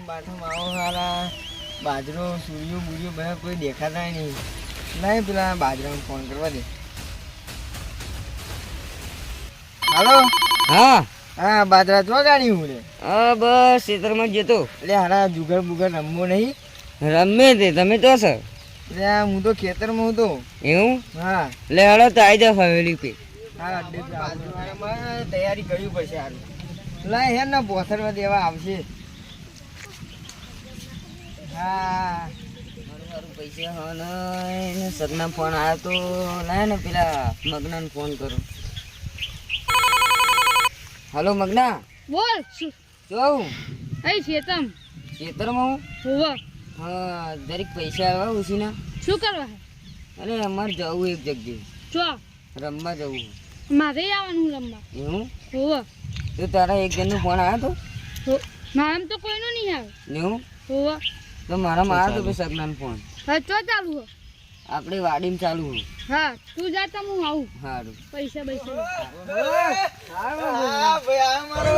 બાઠમ આવો હારા બાજરો સૂર્યો બુર્યો બધા કોઈ દેખાતા નહીં. નહીં પેલા બાજરાને ફોન કરવા દે. હાલો. હા હા બાજરા જો ગાડી હું રે. હા બસ ખેતરમાં જતો. એટલે હારા જુગર બુગર રમવો નહીં. રમે તે તમે તો સર. એટલે હું તો ખેતરમાં હું તો. એવું હા લે હાલો તો આવી જાવ હવેલી પે. હા બાજરામાં તૈયારી કરવી પડશે હારું. પેલા હે ને પોસરવા દેવા આવશે. હા મારું પૈસા હા ને સગના ફોન આવ્યો તો લાય ને પેલા મગનાને ફોન કરું. હાલો મગના બોલ શું જોઉં અહીં ખેતમ ખેતરમાં હું હોવા હા દરેક પૈસા આવ્યા ઉસીના. શું કરવા હે અરે અમારે જવું એક જગ્યાએ જો રમવા જવું. મારે આવવાનું રમવા એવું હોવા તો તારા એક જણનો ફોન આવ્યો તો મારામ તો કોઈનો નહીં આવે એવું હોવા તો મારામાં આવ્યો તો ભાઈ સગનાનો ફોન. હા ચો ચાલુ હો આપણે વાડીમાં ચાલુ હોય. હા તું જા તો હું આવું સારું પૈસા પૈસા હા ભાઈ આ મારો.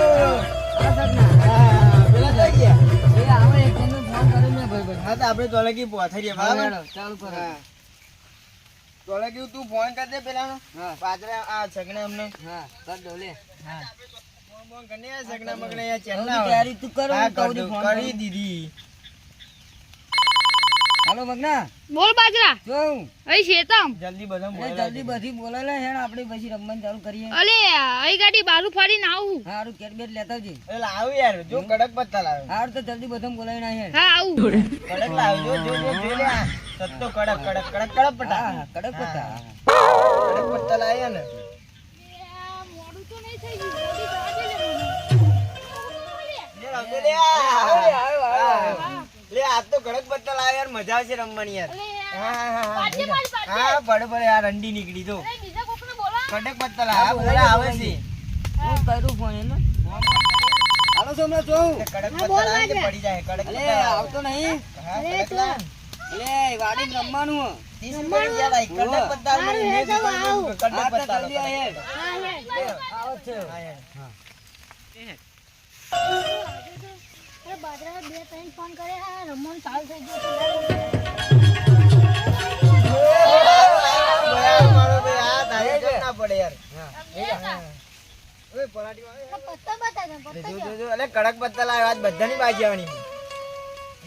આ સગના હા પેલા થઈ ગયા. એ આવે એક જણનો ફોન કર્યો મેં ભાઈ હા તો આપણે તોલકી પહોંચીએ બરાબર. ચાલુ કરો. હા તોલકી તું ફોન કરી દે પેલાનો. હા પાછળ આ સગના અમને. હા કર દો લે. હા ફોન કરીને આ સગના મગના અહીંયા ચેનલ તૈયારી તું કરો હા હું કહું છું ફોન કરી દીધી. હાલો મગના બોલ બાજરા જોઉં અહીં ખેતમ જલ્દી બધા એટલે બોલાવી જલ્દી બધી બોલે લે હેણ આપણે પછી રમવાનું ચાલુ કરીએ. અલે અહીં ગાડી બારું ફાડીને આવું હારું કેટ બેટ લેતા આવજે. એટલે લાવ યાર જો કડક પત્તા લાવ. હારું તો જલ્દી બધા બોલાવી ના હેણ. હા આવું કડક લાવ જો જો જો જો લે આ. સત્તો કડક કડક કડક કડક પટ્ટા. હા કડક પત્તા. કડક પત્તા લાવ્યા ને. મોડું તો નહીં થઈ ગયું લે રમજો લે આ. લે આ તો કડક પત્તા લાવ યાર મજા આવશે રમવાની યાર. હા હા હા હા પડે પડે યાર રંડી નીકળી તો. બીજા કોકને બોલા કડક પત્તા લાવ બોલા આવે છે. હું કરું ફોન એને. હાલો સોમલા જોઉં. કડક પત્તા લાવ કે પડી જાય કડક અલે પત્તા લાવ. આવતો નહીં. હા કડક લાવ. અલે વાડીમાં રમવાનું હો. 30 રૂપિયા યાર આઈ કડક પત્તા મને મે કડક હા તો પત્તા જલ્દી આ હેડ. આવો છે. બાજરા બે ત્રણ ફોન કરે હા રમવાનું ચાલુ થઈ ગયું મારો ભાઈ આ તારે જ ના પડે યાર. ઓય પરાઠી વાળો પત્તા બતા જો જો જો અલે કડક પત્તા લાવ્યો આજ બધાની બાજી આવવાની.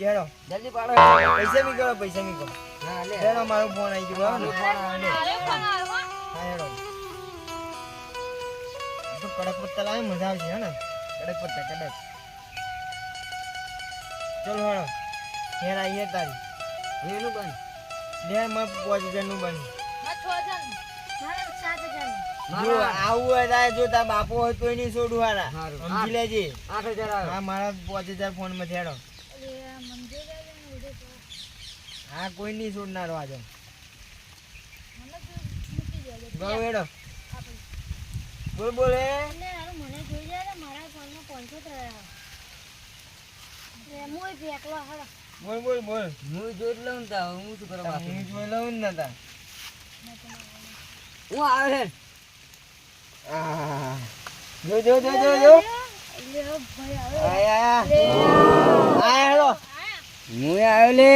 જેડો જલ્દી પાડો. પૈસા મી કરો પૈસા મી કરો. હા લે. જેડો મારો ફોન આવી ગયો મારો ફોન આવે લે. હા હેડો. તો કડક પત્તા લાવે મજા આવશે હે ને કડક પત્તા કડક. ચલો હેડો હેર આઈએ તારી એનું બન. લે માં 5000 નું બન. જો મારા આવું હોય તારે જો તાર બાપો હોય તોય નહીં છોડું હારા. હારું. સમજી લેજે. 8000 આવે. હા મારા 5000 ફોન માં હેડો. હા કોઈ નહીં છોડનારો આજે. ગયો હેડો. બોલ બોલ હે. બોલ બોલ બોલ. હું જોઈ લઉં ને તા હું શું કરવા બાકી. હું જોઈ લઉં ને તા. હું આવે હેડ. આહ. જો જો જો જો જો. આયા આયા. આયા હેડો. હું આવ્યો લે.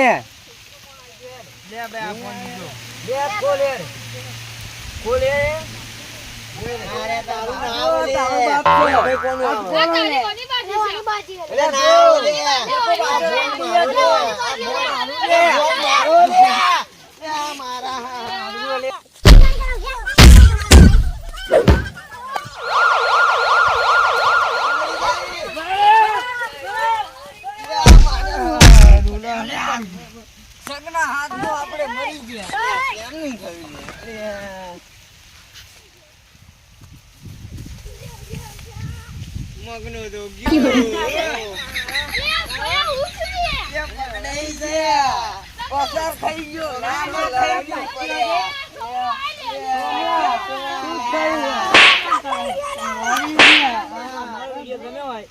લે બે આ ફોન દીધો. બે ખોલ હેડ. ખોલ હે. અરે તારું ના આવો લે. તારો બાપ છે. હવે કોનું આવો? તારી કોની બાજી છે એટલે ના આવો લે. મારો લે. મારો લે. આ મારા હારું લે. સગના હાથમાં આપણે મરી ગયા. કેમનું થયું લે? મગનો તો ગયો. પકડાઈ ગયા. પસાર થઈ ગયો. રામા થઈ ગયો.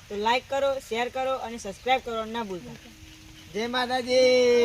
તો લાઈક કરો, શેર કરો અને સબસ્ક્રાઇબ કરો ના ભૂલતા. જય માતાજી.